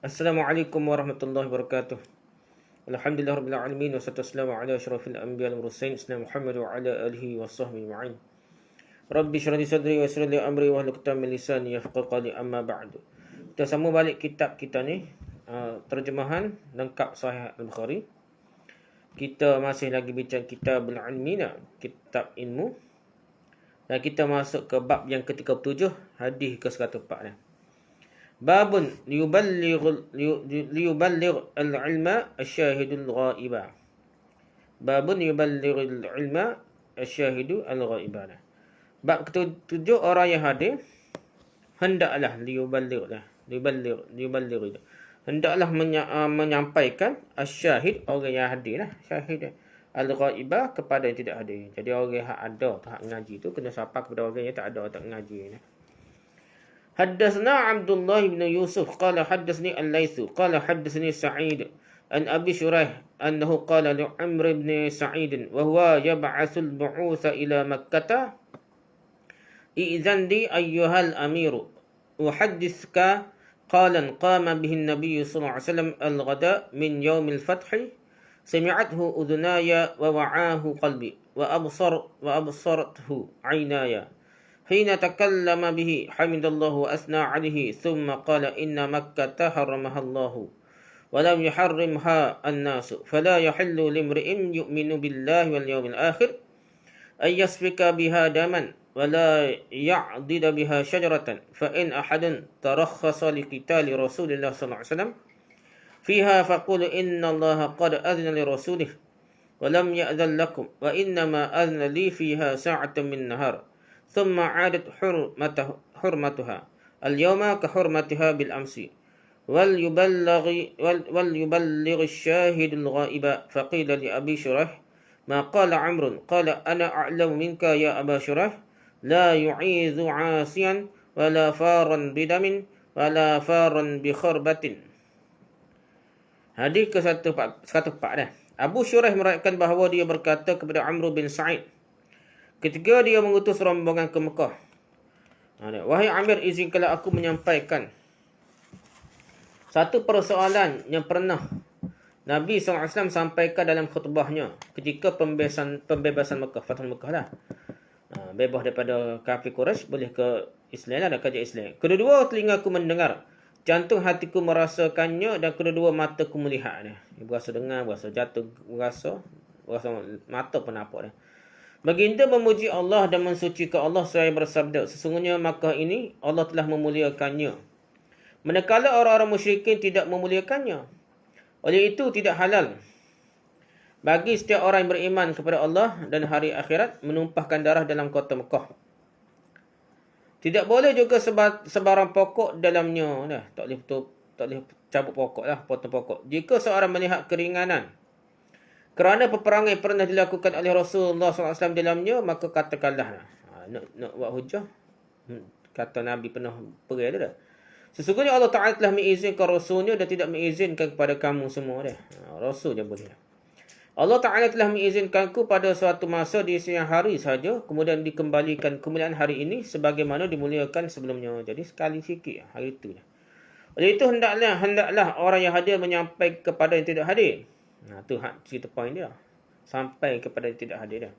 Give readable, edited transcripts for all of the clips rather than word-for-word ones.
Assalamualaikum warahmatullahi wabarakatuh. Alhamdulillah rabbil alamin wassalatu wassalamu ala asyrafil anbiya'i wal mursalin sayyidina Muhammad wa ala alihi washabbihi ajma'in. Rabbi shrah li sadri wa yassir li amri wahlul 'uqdatam min lisani yafqahu qawli amma ba'du. Kita sambung balik kitab kita ni, terjemahan lengkap Sahih Al-Bukhari. Kita masih lagi bincang kitabul ilmina, kitab ilmu. Dan kita masuk ke bab yang ke-37, hadis ke-104 dah. Babun liyuballigh al-ilma asyahidul ghaiba. Babun yuballigh al-ilma asyahidu al-ghaiba. Bab ke-7, orang yang hadir hendaklah liyuballigh. Hendaklah menyampaikan asyahid, orang yang hadir lah, syahid al-ghaiba, kepada yang tidak hadir. Jadi orang yang ada tak ngaji tu kena sapa kepada orang yang tak ada, tak ngaji ni. حدثنا عبد الله بن يوسف قال حدثني الليث قال حدثني سعيد عن أبي شريح أنه قال لعمرو بن سعيد وهو يبعث البعوث إلى مكة: إذن لي أيها الأمير أحدثك قالا قام به النبي صلى الله عليه وسلم الغداء من يوم الفتح سمعته أذناي ووعاه قلبي وأبصرته عيناي حين تكلم به حمد الله وأثنى عليه ثم قال إن مكة حرمها الله ولم يحرمها الناس فلا يحل لامرئ يؤمن بالله واليوم الآخر أن يسفك بها دما ولا يعضد بها شجرة فإن أحد ترخص لقتال رسول الله صلى الله عليه وسلم فيها فقول إن الله قد أذن لرسوله ولم يأذن لكم وإنما أذن لي فيها ساعة من نهار ثم عادت حرمتها اليوم كحرمتها بالأمس وليبلغ الشاهد الغائب. فقيل لأبي شريح: ما قال عمرو؟ قال: أنا أعلم منك يا أبا شريح لا يعيذ عاصيا ولا فارا بدم ولا فارا بخربة. Hadis ke-104 dah. Abu Shuraih meriwayatkan bahawa dia berkata kepada Amr bin Sa'id ketika dia mengutus rombongan ke Mekah: wahai Amir, izinkanlah aku menyampaikan satu persoalan yang pernah Nabi SAW sampaikan dalam khutbahnya ketika pembebasan Mekah, Fathul Mekah lah. Bebas daripada kafir Quraisy, boleh ke Islam lah, dan kerja Islam. Kedua-dua telingaku mendengar, jantung hatiku merasakannya, dan kedua-dua mataku melihat. Berasa dengar, berasa jatuh, berasa mata pun nampak dah. Baginda memuji Allah dan mensucikan Allah seraya bersabda, sesungguhnya Makkah ini Allah telah memuliakannya, manakala orang-orang musyrikin tidak memuliakannya. Oleh itu tidak halal bagi setiap orang yang beriman kepada Allah dan hari akhirat menumpahkan darah dalam kota Mekah. Tidak boleh juga sebarang pokok dalamnya. Tak boleh cabut pokok lah, potong pokok. Jika seorang melihat keringanan kerana peperangan yang pernah dilakukan oleh Rasulullah SAW dalamnya, maka katakanlah, nak buat hujah, kata Nabi pernah pergi dah. Sesungguhnya Allah Ta'ala telah mengizinkan Rasulnya dan tidak mengizinkan kepada kamu semua dah. Rasul je boleh. Allah Ta'ala telah mengizinkanku pada suatu masa di siang hari saja, kemudian dikembalikan kemuliaan hari ini sebagaimana dimuliakan sebelumnya. Jadi sekali sikit hari itu. Oleh itu hendaklah orang yang hadir menyampaikan kepada yang tidak hadir. Tu cerita poin dia. Sampai kepada yang tidak hadir dah.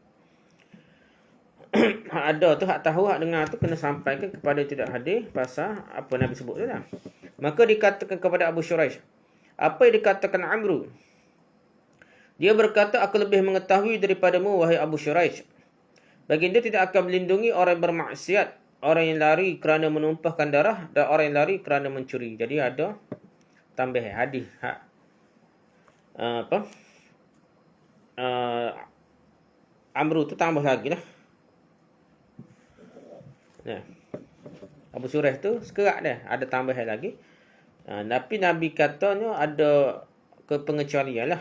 Hak ada tu, hak tahu, hak dengar tu kena sampaikan kepada yang tidak hadir pasal apa Nabi sebut tu dah. Maka dikatakan kepada Abu Shuraih, apa yang dikatakan Amru? Dia berkata, aku lebih mengetahui daripadamu, wahai Abu Shuraih. Baginda tidak akan melindungi orang yang bermaksiat, orang yang lari kerana menumpahkan darah, dan orang yang lari kerana mencuri. Jadi ada tambah hadis hak Amru tu tambah lagi lah. Abu Shuraih tu sekerak dah, ada tambahan lagi. Tapi Nabi katanya ada kepengecualian lah.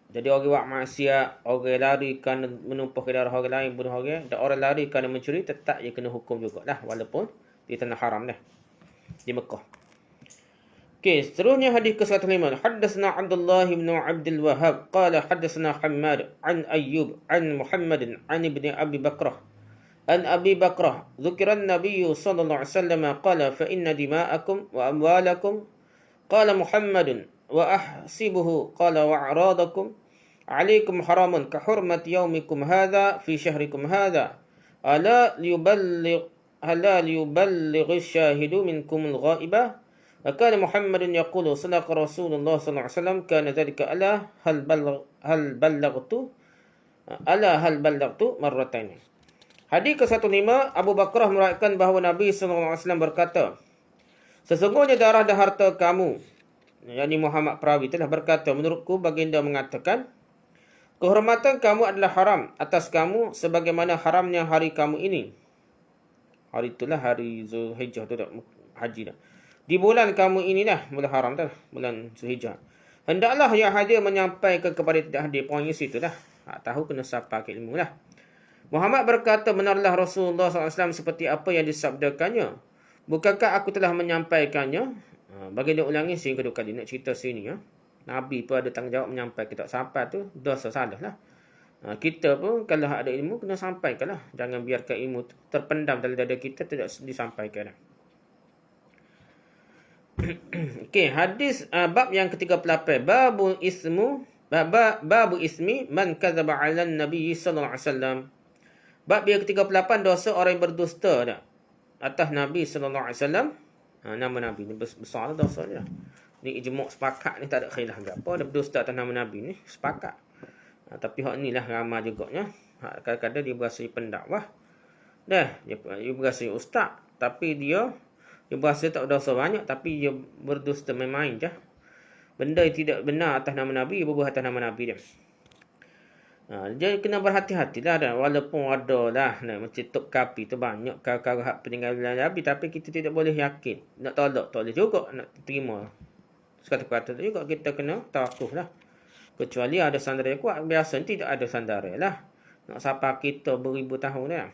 Jadi orang buat maksiat, orang lari kerana menumpahkan darah orang lain, bunuh orang, dan orang lari kerana mencuri, tetap dia kena hukum jugalah, walaupun di tanah haram dah, di Mekah. Okey, seterusnya hadis ke-105. Haddatsana Abdullah bin Abdul Wahhab qala haddatsana Hammad an Ayyub an Muhammad an ibn Abi Bakrah an Abi Bakrah dzukira an-nabiy sallallahu alaihi wasallam qala fa inna dima'akum wa amwalakum qala Muhammadun wa ahsibuhu qala wa a'radakum alaikum haramun ka hurmati yaumikum hadha fi syahrikum hadha ala liyuballigh asy-syahidu minkumul ghaibah wa kana Muhammadun yaqulu sadaqa Rasulullah sallallahu alaihi wasallam kana dhalika ala hal ballaghtu marratayn. Hadis ke-15, Abu Bakrah meriwayatkan bahawa Nabi sallallahu alaihi wasallam berkata, sesungguhnya darah dan harta kamu, yakni Muhammad perawi telah berkata, menurutku baginda mengatakan, kehormatan kamu adalah haram atas kamu sebagaimana haramnya hari kamu ini. Hari itulah hari Zulhijjah tu dah haji dah. Di bulan kamu inilah bulan haram dah, bulan Zulhijjah. Hendaklah yang hadir menyampaikan kepada tidak hadir. Poin situ dah. Tahu kena sapa ke ilmu lah. Muhammad berkata, benarlah Rasulullah SAW seperti apa yang disabdakannya. Bukankah aku telah menyampaikannya? Baginda ulangi sehingga kedua kali. Nak cerita sini. Nabi pun ada tanggungjawab menyampaikan. Tak sampai tu dosa salah lah. Kita pun kalau ada ilmu kena sampaikan lah. Jangan biarkan ilmu terpendam dalam dada kita, tidak disampaikan lah. Okey, hadis bab yang ke-38. Babu ismi man kadzaba 'ala Nabi sallallahu alaihi wasallam. Bab yang ke-38, dosa orang yang berdusta dah atas Nabi sallallahu alaihi wasallam. Nama Nabi ni besar dosa dia. Ni ijma' sepakat ni, tak ada khilaf apa. Dia berdusta atas nama Nabi ni sepakat. Tapi hak ni lah ramai juganya. Kadang-kadang dia berasa pendakwah. Dia berasa ustaz, tapi dia berasa tak dosa banyak, tapi dia berdusta main-main je. Benda yang tidak benar atas nama Nabi, berbuat atas nama Nabi dia. Dia kena berhati-hatilah dah. Walaupun ada lah macam tok kapi tu banyak kau-kau hak peninggalan Nabi, tapi kita tidak boleh yakin. Nak tolak tak boleh juga, nak terima sekata-kata tu juga kita kena tawakkuf lah. Kecuali ada sandaran yang kuat, biasa tidak ada sandaran lah. Nak sapa kita beribu tahun dah.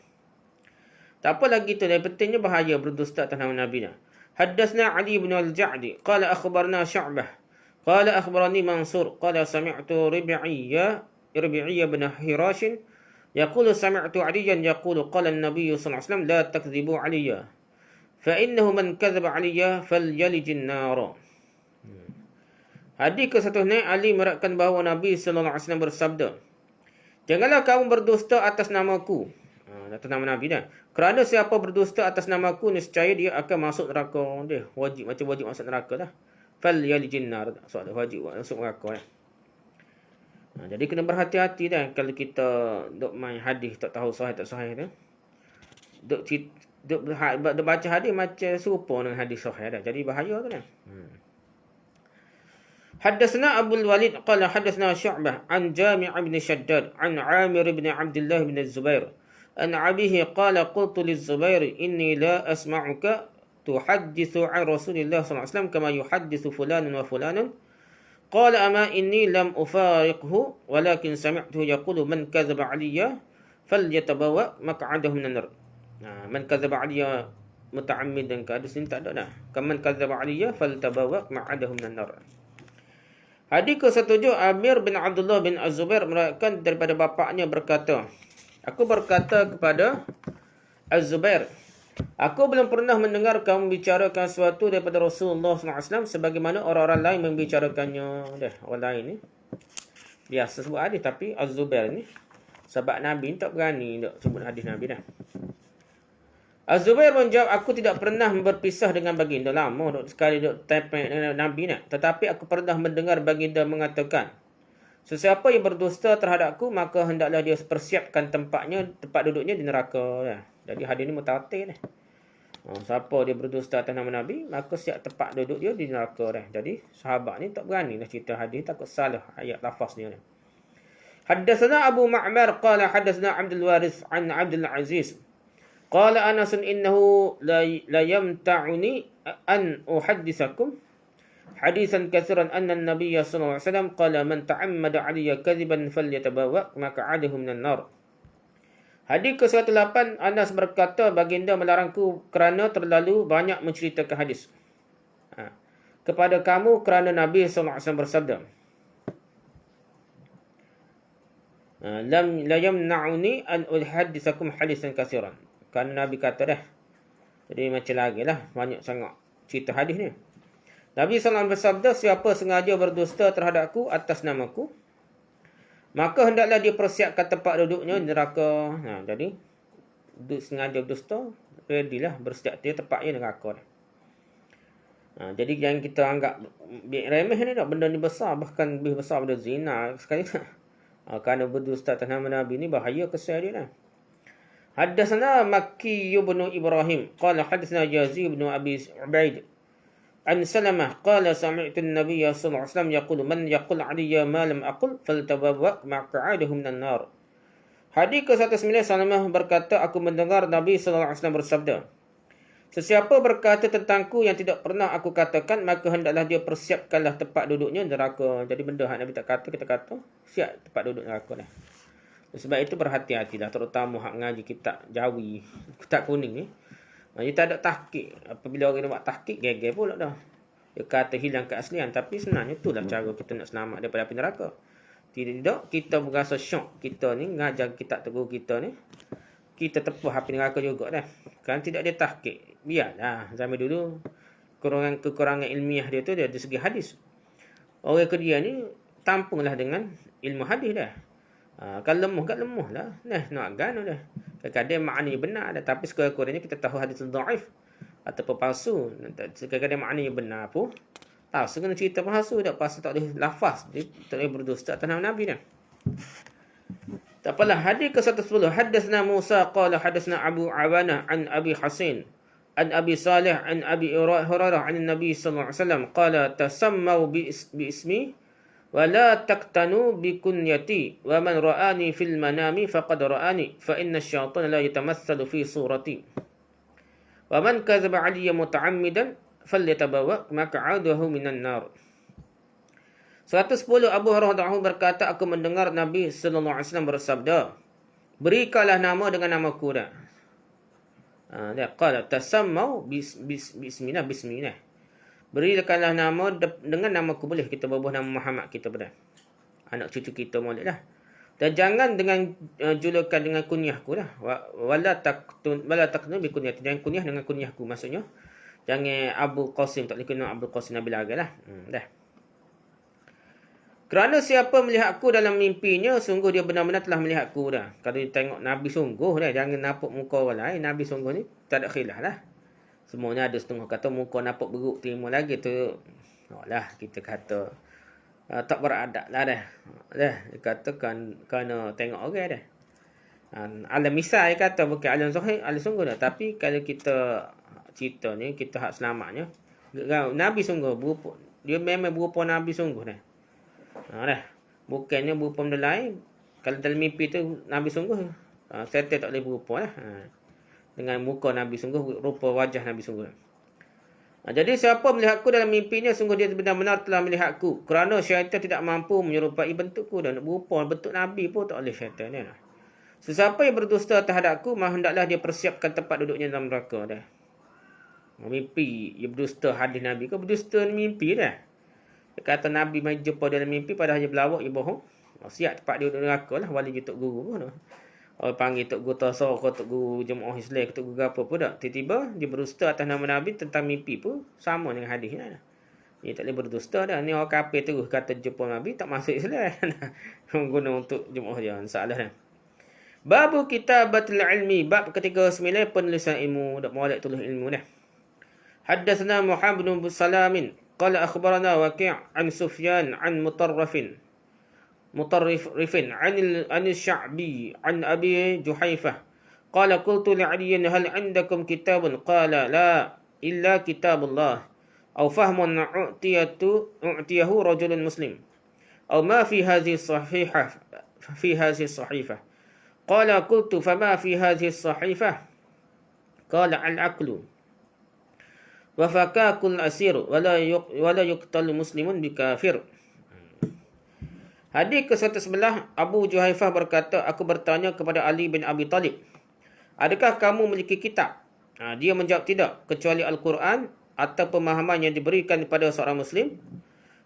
Tak apa lagi tu, yang pentingnya bahaya berdusta atas nama Nabi dah. Haddatsna Ali bin al-Ja'di qala akhbarna Syu'bah qala akhbarani Mansur qala sami'tu Rabi'iyya bin Hirash yaqulu sami'tu Aliyan yaqulu qala an-nabiy sallallahu alaihi wasallam la takdzibu Aliyya fa innahu man kadzaba Aliyya falyalijin nar. Hadis ke-106, Ali meriwayatkan bahawa Nabi sallallahu alaihi wasallam bersabda, janganlah kamu berdusta atas namaku. Atas nama Nabi dah. Kerana siapa berdusta atas namaku, nescaya dia akan masuk neraka. Dia wajib, macam wajib masuk neraka lah. Falyalijin nar. Soal wajib masuk neraka lah. Jadi kena berhati-hati dah kalau kita duk main hadis tak tahu sahih tak sahih tu. Duk baca hadis macam serupa dengan hadis sahih dah. Jadi bahaya tu dah. Haddatsna Abu al-Walid qala haddatsna Syu'bah an Jami' bin Shaddad an Amir bin Abdullah bin Zubair an abihi qala qultu liz-Zubair inni la asma'uka tuhaddithu an Rasulillah sallallahu alaihi wasallam kama yuhaddithu fulanun wa fulanun. قال أما إني لم أفارقه ولكن سمعته يقول من كذب علي فليتبوأ مقعده من النار. من كذب علي متعمدا كهذا sini tak ada dah. Kaman kadzaba aliyya faltabawa ma'adahu minan nar. Hadis ke-17, Amir bin Abdullah bin Az-Zubair meriwayatkan daripada bapaknya berkata, aku berkata kepada Az-Zubair, aku belum pernah mendengar kamu membicarakan sesuatu daripada Rasulullah SAW sebagaimana orang-orang lain membicarakannya. Orang lain ni biasa sebut hadis, tapi Az-Zubair ni sahabat Nabi ni tak berani nak sebut hadis Nabi dah. Az-Zubair menjawab, aku tidak pernah berpisah dengan baginda. Lama sekali duk tapik dengan Nabi ni. Tetapi aku pernah mendengar baginda mengatakan, sesiapa yang berdusta terhadapku, maka hendaklah dia persiapkan tempat duduknya di neraka. Jadi hadis ni mutawatir dah. Siapa dia berdusta atas nama Nabi, maka siap tempat duduk dia di neraka dah. Jadi sahabat ni tak berani dah cerita hadis, takut salah ayat lafaz ni. Haddatsana Abu Ma'mar qala haddatsana Abdul Waris an Abdul Aziz qala Anas innahu la yamta'uni an uhadditsakum hadisan katsiran anna an-nabiy sallallahu alaihi wasallam qala man ta'ammada 'alayya kadhiban falyatabawa maq'adahu minan nar. Hadis ke-108, Anas berkata, baginda melarangku kerana terlalu banyak menceritakan hadis kepada kamu kerana Nabi sallallahu alaihi wasallam bersabda, la yamna'uni an uhadditsakum hadisan katsiran. Kerana Nabi kata dah. Jadi macam lagi lah, banyak sangat cerita hadis ni. Nabi SAW bersabda, siapa sengaja berdusta terhadapku atas namaku, maka hendaklah dia persiapkan tempat duduknya di neraka. Jadi, sengaja berdusta, readylah bersiap dia tempatnya neraka. Jadi yang kita anggap remeh ni dah, benda ni besar, bahkan lebih besar daripada zina sekali. Kerana berdusta atas nama Nabi ni bahaya kesal dia dah. Haddatsana Makki bin Ibrahim qala haddatsana Yazid bin Abi Ubaid an Salamah qala sami'tu an-nabiy sallallahu alaihi wasallam yaqulu man yaqul 'alayya ma lam aqul faltabawwa maq'adahu minan nar. Hadis ke-109, Salamah berkata, aku mendengar Nabi sallallahu alaihi wasallam bersabda, sesiapa berkata tentangku yang tidak pernah aku katakan, maka hendaklah dia persiapkanlah tempat duduknya neraka. Jadi benda yang Nabi tak kata, kita kata, siap tempat duduk neraka dah. Sebab itu berhati-hatilah, terutama hak ngaji kitab Jawi, kitab kuning ni. Dia tak ada tahqiq. Apabila orang nak buat tahqiq, geger pula dah. Dia kata hilang keaslian, tapi sebenarnya itulah cara kita nak selamat daripada api neraka. Tidak, kita berasa syok. Kita ni ngajar kitab tegur kita ni, kita tepuh api neraka juga dah. Kan tidak ada tahqiq. Biarlah zaman dulu kekurangan ilmiah dia tu dia dari segi hadis. Orang kedua ni tampunglah dengan ilmu hadis dah. Kalau lemah kat lemah lah. Nak gano dah. Kadang-kadang maknanya benar dah, tapi sekurang-kurangnya kita tahu hadis dhaif ataupun palsu. Kadang-kadang maknanya benar pun tahu kena cerita palsu dah, pasal tak boleh lafaz, dia tak boleh berdusta atas nama Nabi dah. Tak apalah. Hadis ke-110, haddatsna Musa qala haddatsna Abu Awanah an Abi Hasin an Abi Salih an Abi Hurairah an Nabi sallallahu alaihi wasallam qala tasammau bi ismi wa la taqtanu bi kunyati wa man ra'ani fil manami faqad ra'ani fa inna asy-syaitana la yatamassalu fi surati wa man kadzaba 'alayya muta'ammidan falyatabawa maq'adahu minan nar. 110, Abu Hurairah berkata, aku mendengar Nabi sallallahu alaihi wasallam bersabda, berikanlah nama dengan namaku dah. Dia qala tasammau bismillah. Berikanlah nama dengan namaku, boleh kita berubah nama Muhammad kita pada anak cucu kita boleh lah. Dan jangan dengan julukan dengan kunyahku dah. Wala taqtun bi kunyati, jangan kunyah dengan kunyahku, maksudnya jangan Abu Qasim, tak boleh kena Abu Qasim Nabi Laga lah. Dah. Kerana siapa melihat aku dalam mimpinya, sungguh dia benar-benar telah melihat aku dah. Kalau dia tengok Nabi sungguh dah, jangan nampak muka orang lain. Nabi sungguh ni tak ada khilaf lah. Semuanya ada setengah kata muka nampak beruk timur lagi tu. Lah kita kata tak beradab lah dah. Dia kata kerana tengok orang dah. Alam misal dia kata bukan alam zahir, alam sungguh dah. Tapi kalau kita cerita ni, kita hak selamatnya, Nabi sungguh berupa, dia memang berupa Nabi sungguh dah. Dah. Bukannya berupa benda lain. Kalau dalam mimpi tu Nabi sungguh, setan tak boleh berupa lah. Dengan muka Nabi sungguh, rupa wajah Nabi sungguh. Jadi siapa melihatku dalam mimpinya, sungguh dia benar-benar telah melihatku. Kerana syaitan tidak mampu menyerupai bentukku, dan berupa bentuk Nabi pun tak boleh syaitan ni. Sesiapa yang berdusta terhadapku, hendaklah dia persiapkan tempat duduknya dalam neraka dah. Mimpi, dia berdusta hadis Nabi ke berdusta ni mimpi dah. Dia kata Nabi main jumpa dalam mimpi, padahal dia berlawak, dia bohong. Siap tempat dia duduk neraka lah, wali je Tok Guru pun. Orang panggil Tok Guru Tasawuf, Tok Guru Jemaah Islam, Tok Guru apa pun tak. Tiba-tiba dia berdusta atas nama Nabi tentang mimpi pun sama dengan hadis ni. Dia tak boleh berdusta dah. Ni orang kafir terus kata jumpa Nabi, tak masuk Islam. Guna untuk jemaah dia. Salah dah. Babu kitabatul ilmi, bab ketiga 9, penulisan ilmu. Dak molek tulis ilmu dah. Haddatsana Muhammad bin Salamin qala akhbarana Waqi' an Sufyan an مطرف عن الشعبي عن أبي جحيفة قال قلت لعلي هل عندكم كتاب قال لا إلا كتاب الله أو فهم أعطيه رجل مسلم أو ما في هذه الصحيفة قال قلت فما في هذه الصحيفة قال العقل وفكاك الأسير ولا يقتل مسلم بكافر. Hadis ke-111, Abu Juhaifah berkata, aku bertanya kepada Ali bin Abi Talib, adakah kamu memiliki kitab? Dia menjawab tidak, kecuali Al-Quran atau pemahaman yang diberikan kepada seorang Muslim,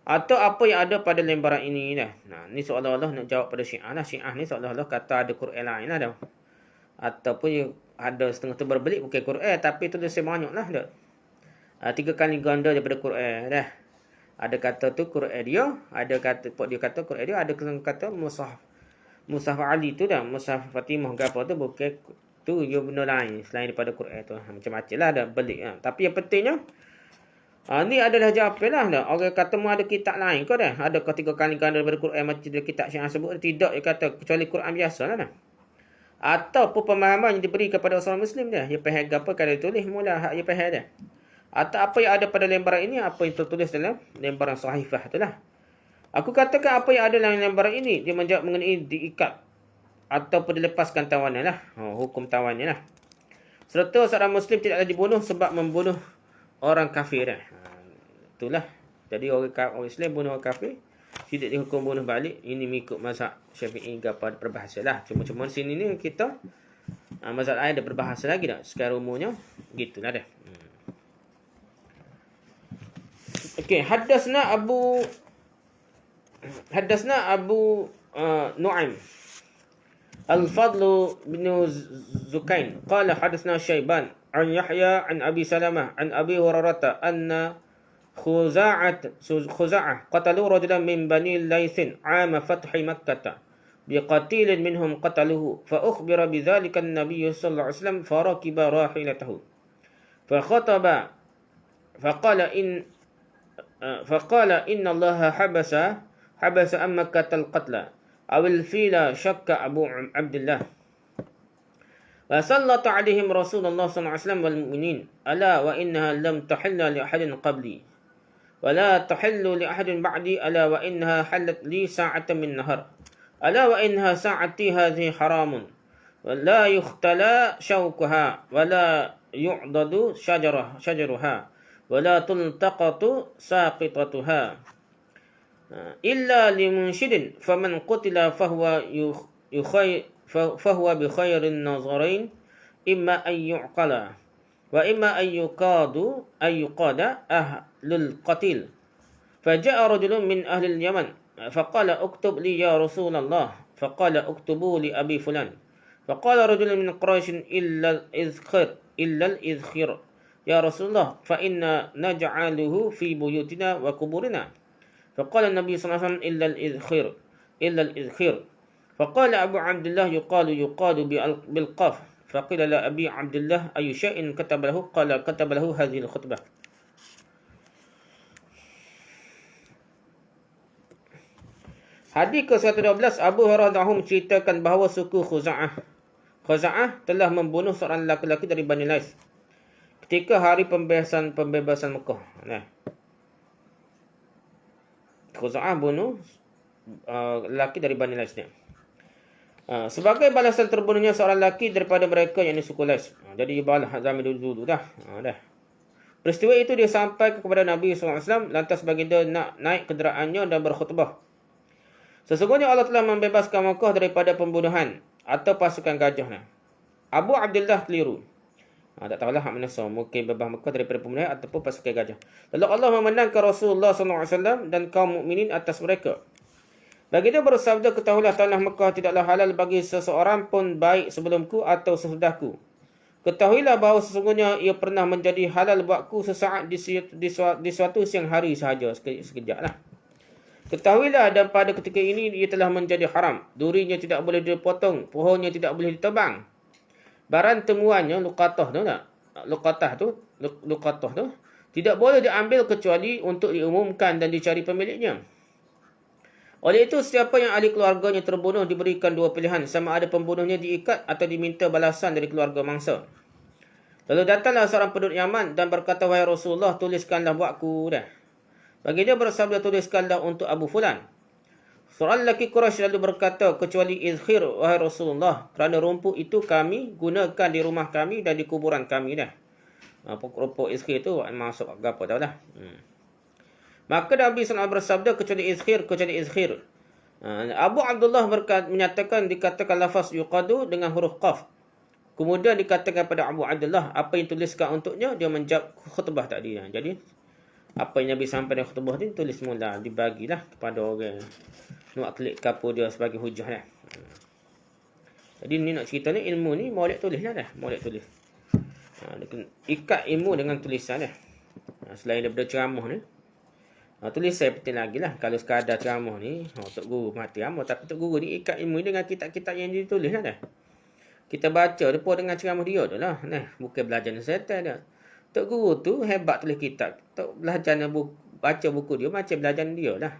atau apa yang ada pada lembaran ini dah. Ni seolah-olah nak jawab pada Syiah lah. Syiah ni seolah-olah kata ada Quran lain lah dah. Ataupun ada setengah tu berbelit bukan Quran, tapi tulisan banyak lah dah. 3 kali ganda daripada Quran dah. Ada kata tu Quran dia, ada kata dia kata Quran dia, ada kata Mushaf Ali tu dah, Mushaf Fatimah ke apa tu bukan tu, dia benda lain selain daripada Quran tu. Macam-macam lah ada belik lah. Tapi yang pentingnya ni adalah jawapan lah dah. Orang kata mu ada kitab lain kau dah. Adakah 3 kali ganda daripada Quran macam dia kitab Syiah sebut? Tidak, dia kata kecuali Quran biasa lah dah. Ataupun pemahaman yang diberi kepada orang Muslim dah. Dia faham apa kalau tulis mula hak dia faham dah. Atau apa yang ada pada lembaran ini, apa yang tertulis dalam lembaran sahifah tu lah. Aku katakan apa yang ada dalam lembaran ini, dia menjawab mengenai diikat ataupun dilepaskan tawanan lah. Hukum tawannya lah. Serta seorang Muslim tidaklah dibunuh sebab membunuh orang kafir dah. Itulah. Jadi orang Islam bunuh orang kafir, tidak dihukum bunuh balik. Ini mengikut mazhab Syafi'i kepada perbahasa lah. Cuma sini ni kita mazhab lain ada berbahasa lagi dah. Sekarang umumnya gitulah dah. Okey, hadasna Abu Nu'aim Al-Fadl bin Zukain qala hadasna Syaiban an Yahya an Abi Salamah an Abi Hurairah anna Khuza'ah qatalu rajulan min Bani Laythin 'ama fathi Makkah biqatilin minhum qataluhu fa ukhbira bidzalika an-nabiy sallallahu alaihi wasallam farakiba rahilatahu fa khataba فقال إن الله حبس عن مكة القتل أو الفيل شك أبو عبد الله وسلط عليهم رسول الله صلى الله عليه وسلم والمؤمنين ألا وإنها لم تحل لأحد قبلي ولا تحل لأحد بعدي ألا وإنها حلت لي ساعة من نهر ألا وإنها ساعتي هذه حرام ولا يختلى شوكها ولا يعضد شجرها ولا تلتقط ساقطتها إلا لمنشد فمن قتل فهو بخير النظرين إما أن يعقل وإما أن يقاد أهل القتيل فجاء رجل من أهل اليمن فقال اكتب لي يا رسول الله فقال اكتبوا لأبي فلان فقال رجل من قريش إلا الإذخر يا رسول الله فإنا نجعله في بيوتنا وقبورنا فقال النبي صلى الله عليه وسلم إلا الإذخير فقال أبو عبد الله يقال بالقاف فقيل لأبي عبد الله أي شيء كتب له قال كتب له هذه الخطبة. Hadis ke-112, Abu Hurairah menceritakan bahawa suku Khuza'ah telah membunuh seorang lelaki dari Bani Lais ketika hari pembebasan Mekah. Nah, Khuza'ah bunuh lelaki dari Bani Lais ni. Sebagai balasan terbunuhnya seorang lelaki daripada mereka yang suku Lais. Jadi balas zaman dulu dah. Peristiwa itu dia sampai kepada Nabi SAW, lantas baginda nak naik kenderaannya dan berkhutbah. Sesungguhnya Allah telah membebaskan Mekah daripada pembunuhan atau pasukan gajah. Abu Abdullah keliru. Tak tahulah hak mana so. Mungkin bebas Mekah daripada pembunuhan ataupun pasukan gajah. Lalu Allah memenangkan Rasulullah SAW dan kaum mukminin atas mereka. Baginda bersabda, ketahuilah tanah Mekah tidaklah halal bagi seseorang pun baik sebelumku atau sesudahku. Ketahuilah bahawa sesungguhnya ia pernah menjadi halal buatku sesaat di suatu siang hari sahaja, sekejap lah. Ketahuilah dan pada ketika ini ia telah menjadi haram. Durinya tidak boleh dipotong, pohonnya tidak boleh ditebang. Barang temuannya luqatah tu tidak boleh diambil kecuali untuk diumumkan dan dicari pemiliknya. Oleh itu, siapa yang ahli keluarganya terbunuh diberikan dua pilihan, sama ada pembunuhnya diikat atau diminta balasan dari keluarga mangsa. Lalu datanglah seorang penduduk Yaman dan berkata, wahai Rasulullah, tuliskanlah buatku dah. Baginda bersabda, tuliskanlah untuk Abu Fulan. Seorang lelaki Quraisy lalu berkata, kecuali izkhir, wahai Rasulullah, kerana rumput itu kami gunakan di rumah kami dan di kuburan kami dah. Rumput izkhir itu masuk apa tahu dah. Maka Nabi SAW bersabda, kecuali izkhir. Abu Abdullah menyatakan, dikatakan lafaz yuqadu dengan huruf qaf. Kemudian dikatakan pada Abu Abdullah, apa yang tuliskan untuknya? Dia menjawab khutbah tadi. Jadi apa yang Nabi sampaikan dalam khutbah ni tulis mula, dibagilah kepada orang nak klik kapur dia sebagai hujah lah. Jadi ni nak cerita ni, ilmu ni molek tulis lah dah. Molek tulis. Ikat ilmu dengan tulisan lah. Selain daripada ceramah ni. Tulisan penting lagi lah. Kalau sekadar ceramah ni, Tok Guru mati amat. Tapi Tok Guru ni ikat ilmu dengan kitab-kitab yang ditulis lah dah. Kita baca depa dengan ceramah dia tu lah. Bukan belajar dengan setan dia. Tok Guru tu hebat tulis kitab. Tok belajar baca buku dia macam belajar dia lah.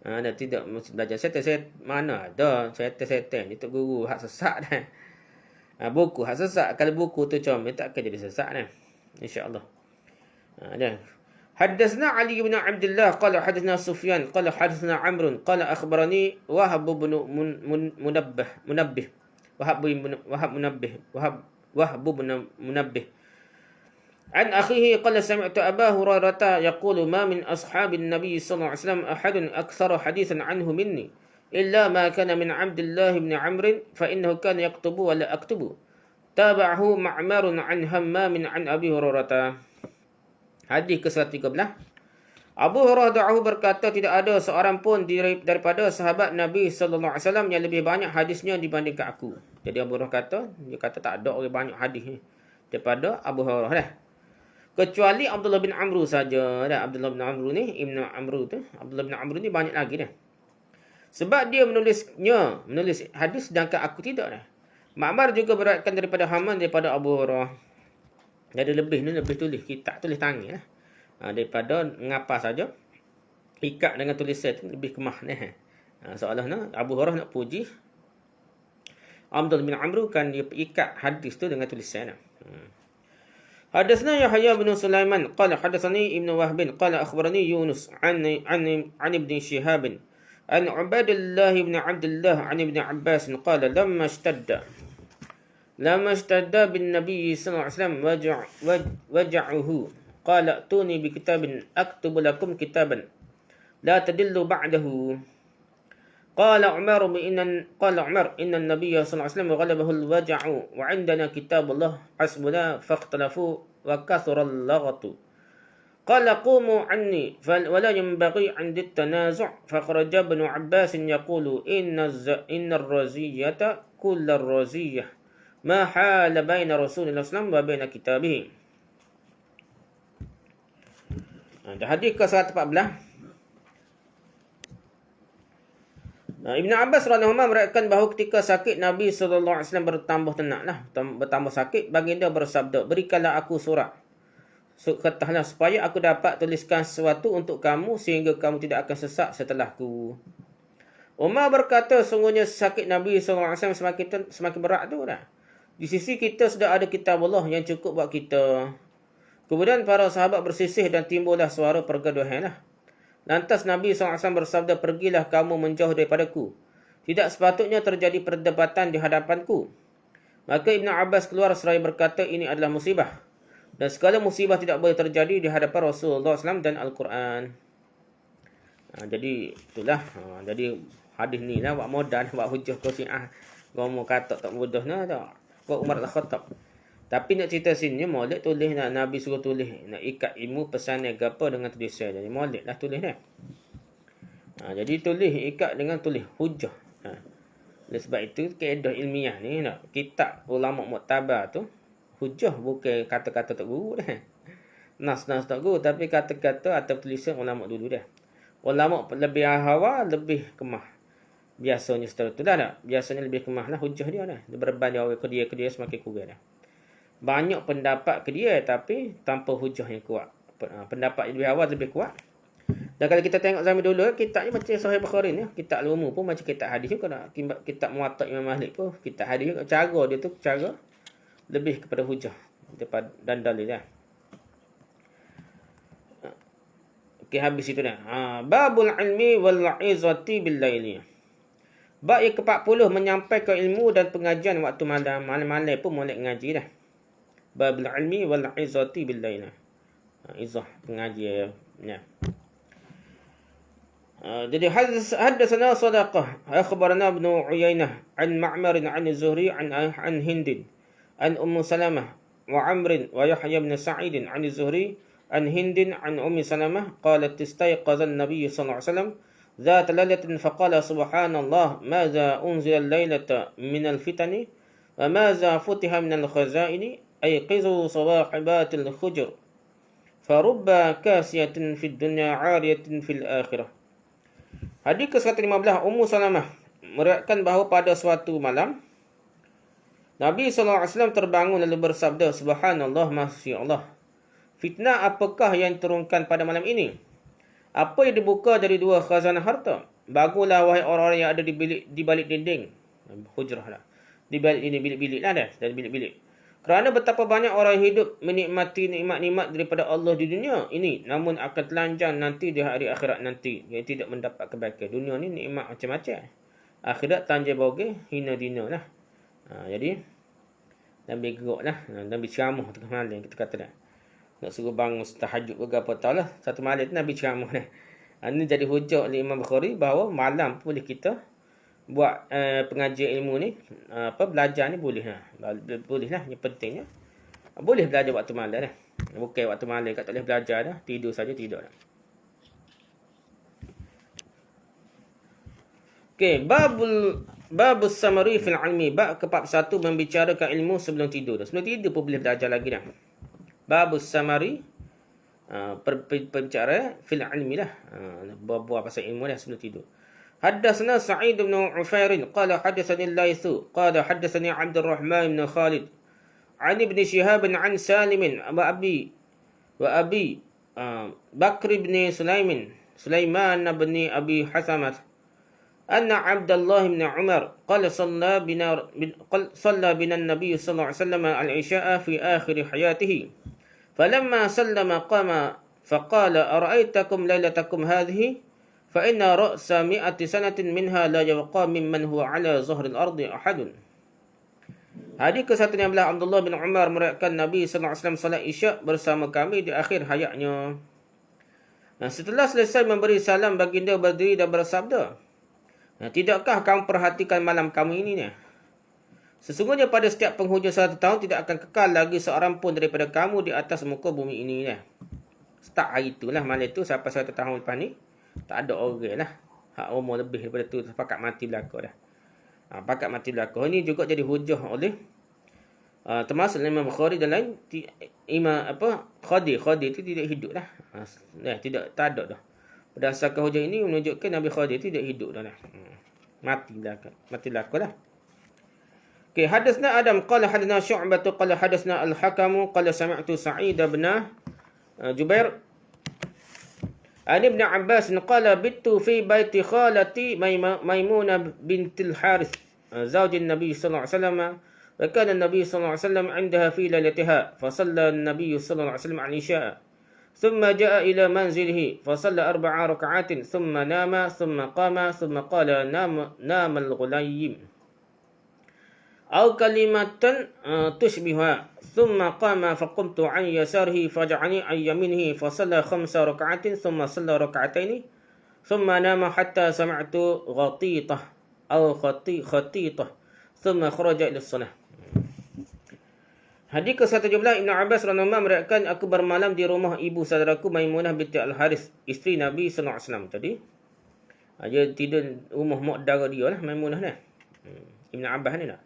Dia tidak mesti belajar setan. Mana ada setan-setan ni Tok Guru hak sesak dah. Buku hak sesak. Kalau buku tu comel tak akan jadi sesak dah. InsyaAllah. Dah. حدثنا علي بن عبد الله قال حدثنا سفيان قال حدثنا عمرو قال أخبرني وهب بن منبه عن أخيه قال سمعت أبا هريرة يقول ما من أصحاب النبي صلى الله عليه وسلم أحد أكثر حديثا عنه مني إلا ما كان من عبد الله بن عمرو فإنه كان يكتب ولا أكتب تابعه معمر عن همام عن أبي هريرة. Hadis ke-113. Abu Hurairah berkata tidak ada seorang pun daripada sahabat Nabi sallallahu alaihi wasallam yang lebih banyak hadisnya dibandingkan aku. Jadi Abu Hurairah kata tak ada orang banyak hadis ni daripada Abu Hurairah dah. Kecuali Abdullah bin Amr saja dah. Abdullah bin Amr ni Abdullah bin Amr ni banyak lagi dah. Sebab dia menulis hadis sedangkan aku tidak dah. Ma'mar juga beriwayatkan daripada Haman daripada Abu Hurairah. Jadi lebih tulis kitab tulis tangan lah. Daripada ngapa saja ikat dengan tulisan tu lebih kemah ni. Soalnya Abu Hurairah nak puji Abdullah bin Amr kan dia ikat hadis tu dengan tulisan. Hadatsana Yahya bin Sulaiman qala hadatsani Ibnu Wahb qala akhbarani Yunus an Ibn Shihab an Ubaidillah bin Abdullah an Ibn Abbas qala لما اشتد بالنبي صلى الله عليه وسلم وجعه قال ائتوني بكتاب أكتب لكم كتابا لا تدلوا بعده قال عمر إن النبي صلى الله عليه وسلم غلبه الوجع وعندنا كتاب الله حسبنا فاختلفوا وكثر اللغط قال قوموا عني ولا ينبغي عند التنازع فخرج ابن عباس يقول إن الرزية كل الرزية ما حال بين رسول الله صلى الله عليه وسلم وبين كتابه. Hadis ke-114. Ibn Abbas radhiyallahu anhu meriwayatkan bahawa ketika sakit Nabi sallallahu alaihi wasallam bertambah sakit, baginda bersabda, "Berikanlah aku surat. Katakanlah supaya aku dapat tuliskan sesuatu untuk kamu sehingga kamu tidak akan sesak setelahku." Umar berkata, sungguhnya sakit Nabi sallallahu alaihi wasallam semakin berat tu dah. Di sisi kita sudah ada kitab Allah yang cukup buat kita. Kemudian para sahabat bersisih dan timbullah suara pergaduhan lah. Lantas Nabi SAW bersabda, "Pergilah kamu menjauh daripadaku. Tidak sepatutnya terjadi perdebatan di hadapanku." Maka Ibn Abbas keluar seraya berkata, "Ini adalah musibah. Dan segala musibah tidak boleh terjadi di hadapan Rasulullah SAW dan Al-Quran." Jadi itulah. Jadi hadis ni lah buat modal, buat hujah ke Syiah. Ngomong kata tak mudah tak. Buat Umar Al-Khattab. Tapi nak cerita sini, Maulid tulis nak Nabi suruh tulis. Nak ikat ilmu pesan apa dengan tulisan. Jadi Maulid lah tulis dah. Jadi tulis ikat dengan tulis hujah. Oleh sebab itu kaedah ilmiah ni kitab ulama muktabar tu hujah bukan kata-kata Tok Guru dah. Nas-nas Tok Guru tapi kata-kata atau tulisan ulama dulu dah. Ulama lebih hawa lebih kemah. Biasanya setelah itu dah tak? Biasanya lebih kemah lah hujah dia dah. Berbanding orang ke dia semakin kurang dah. Banyak pendapat ke dia tapi tanpa hujah yang kuat. Pendapat lebih awal lebih kuat. Dan kalau kita tengok zaman dulu, kitab ni macam Sahih Bukhari ni. Kitab umum pun macam kitab hadis juga. Kitab Muwatta Imam Malik pun kitab hadis juga. Cara dia tu cara lebih kepada hujah dan dalil dah. Okey, habis itu dah. Babul ilmi wal izati bil laili. Bab yang ke-40 menyampaikan ilmu dan pengajian waktu malam. Malam-malam pun mulai ngaji dah. Babul ilmi wal izati bil laili. Izah pengajian ya. Jadi hadatsana Sadaqah akhbarana Ibn Uyainah an Ma'mar an Zuhri an Hind an Salamah wa Amr wa Yahya bin Sa'id an Zuhri an Hind an Salamah qalat istayqaza an-nabiy sallallahu alaihi wasallam ذات ليلة فقال سبحان الله ماذا أنزل الليلة من الفتن وماذا فتح من الخزائن أيقظوا صواحبات الخجر Farubba kasiyatin fid dunya 'ariyatin fil akhirah. Hadis ke-115, Ummu Salamah meriwayatkan bahawa pada suatu malam Nabi SAW terbangun lalu bersabda, Subhanallah, Masya Allah. Fitnah apakah yang turunkan pada malam ini? Apa yang dibuka dari dua khazanah harta? Bagulah wahai orang-orang yang ada di balik dinding. Hujrah lah. Di balik ini bilik-bilik lah dah. Dari bilik-bilik. Kerana betapa banyak orang hidup menikmati nikmat-nikmat daripada Allah di dunia ini. Namun akan telanjang nanti di hari akhirat nanti. Yang tidak mendapat kebaikan. Dunia ni nikmat macam-macam. Akhirat telanjang bogeh, hina dina lah. Jadi, Nabi geruk lah. Nabi ceramah tengah malam kita kata dah. Nak suruh bangun tahajud ke apa tahu lah. Satu malam tu Nabi ceramah dah. Ini jadi hujah oleh Imam Bukhari bahawa malam boleh kita buat pengajian ilmu ni, belajar ni boleh lah. Boleh lah, yang pentingnya boleh belajar waktu malam dah. Bukan waktu malam kat tak boleh belajar dah. Tidur saja tidur dah. Okey, babus samari fil ilmi. Bab ke-41 membicarakan ilmu sebelum tidur. Sebelum tidur pun boleh belajar lagi dah. Babus samari, perbicara fil ilmi lah. Buat pasal ilmu dah sebelum tidur. حدثنا سعيد بن عفير قال حدثني الليث قال حدثني عبد الرحمن بن خالد عن ابن شهاب عن سالم وأبي بكر بن سليمان بن أبي حثمة أن عبد الله بن عمر قال صلى بنا النبي صلى الله عليه وسلم العشاء في آخر حياته فلما سلم قام فقال أرأيتكم ليلتكم هذه فإن رأس 100 سنة منها لا يبقى ممن هو على ظهر الأرض أحد. Hadis ke-116, Abdullah bin Umar meriwayatkan Nabi SAW salat Isyak bersama kami di akhir hayatnya. Setelah selesai memberi salam, baginda berdiri dan bersabda, tidakkah kamu perhatikan malam kamu ini ni? Sesungguhnya pada setiap penghujung 100 tahun tidak akan kekal lagi seorang pun daripada kamu di atas muka bumi ini ni. Start hari itulah, malam itu sampai 100 tahun lepas ni tak ada orang lah. Hak umur lebih daripada tu pakat mati belaka dah. Pakat mati belaka. Ini juga jadi hujah oleh termasuk Imam Bukhari dan lain. Khadir itu tidak hidup dah. Tak ada dah. Berdasarkan hujah ini menunjukkan Nabi Khadir tidak hidup dah. Mati belaka lah. Okay, hadasna Adam qala hadasna Syu'bah qala hadasna Al-Hakam qala sami'tu Sa'id bin Jubair عن ابن عباس قال بت في بيت خالتي ميمونة بنت الحارث زوج النبي صلى الله عليه وسلم وكان النبي صلى الله عليه وسلم عندها في ليلتها فصلى النبي صلى الله عليه وسلم العشاء ثم جاء إلى منزله فصلى 4 ركعات ثم نام ثم قام ثم قال نام الغليم أو كلمة تشبهها ثم قام فقمت عن يساره فجعلني عن يمينه فصلى 5 ركعات ثم صلى ركعتين ثم نام حتى سمعت غطيطة أو خطيطة ثم خرج إلى الصلاة. Hadis ke-117, Ibn Abbas radhiyallahu meriwayatkan aku bermalam di rumah ibu saudaraku Maimunah binti Al-Harith, isteri Nabi sallallahu alaihi wasallam. Jadi dia tidur rumah mak dara dia lah, Maimunah ni. Ibn Abbas ni lah.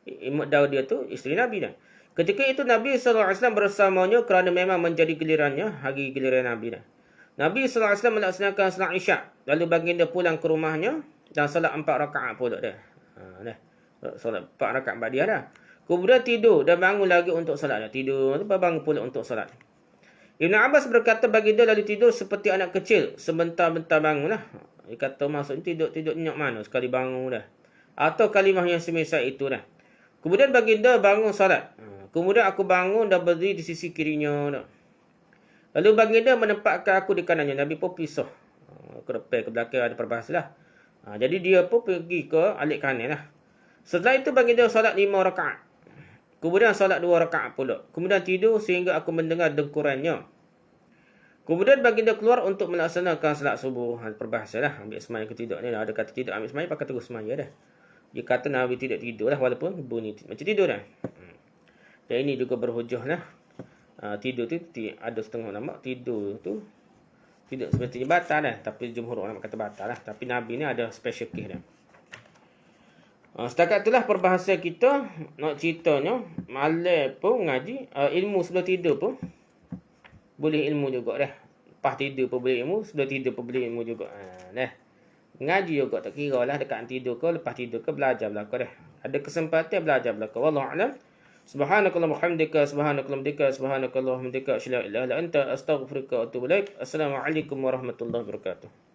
Mak dara dia tu isteri Nabi dah. Ketika itu Nabi SAW bersamanya kerana memang menjadi gilirannya, hari giliran Nabi dah. Nabi SAW melaksanakan salat Isyak. Lalu baginda pulang ke rumahnya dan salat 4 rakaat pula dah. Salat 4 rakaat ba'diyah dah. Kemudian tidur dan bangun lagi untuk salat dah. Tidur, bangun pula untuk salat. Ibn Abbas berkata baginda lalu tidur seperti anak kecil. Sebentar-bentar bangun lah. Dia kata maksudnya tidur nyenyak mana sekali bangun dah. Atau kalimah yang semisal itu dah. Kemudian baginda bangun salat. Kemudian aku bangun dan berdiri di sisi kirinya. Lalu baginda menempatkan aku di kanannya. Nabi pun pisah. Ke depan, ke belakang ada perbahasa lah. Jadi dia pun pergi ke alik kanan lah. Setelah itu baginda salat 5 rakaat. Kemudian salat 2 rakaat pula. Kemudian tidur sehingga aku mendengar dengkurannya. Kemudian baginda keluar untuk melaksanakan salat subuh. Perbahasa lah. Ambil semaya ke tidak ni. Ada kata tidak ambil semaya, pakai terus semaya dah. Dia kata Nabi tidak tidur lah walaupun bunyi macam tidur dah. Dan ini juga berhujah lah. Tidur tu ada setengah ulama tidur tu tidak semestinya batal lah. Tapi jumhur ulama kata batal lah. Tapi Nabi ni ada special case dah. Setakat itulah perbahasa kita. Nak ceritanya malam pun ngaji ilmu sebelum tidur pun boleh ilmu juga dah. Lepas tidur pun boleh ilmu, sudah tidur pun boleh ilmu juga. Dah. Ngaji juga tak kira lah dekat tidur ke, lepas tidur ke, belajar belaka dah. Ada kesempatan belajar belaka. Wallahu a'lam. Subhanakallahumma hamdika, subhanakallahumma hamdika, subhanakallahumma hamdika, asyhadu an la ilaha illa anta, astaghfiruka wa atubu ilaik. Assalamualaikum warahmatullahi wabarakatuh.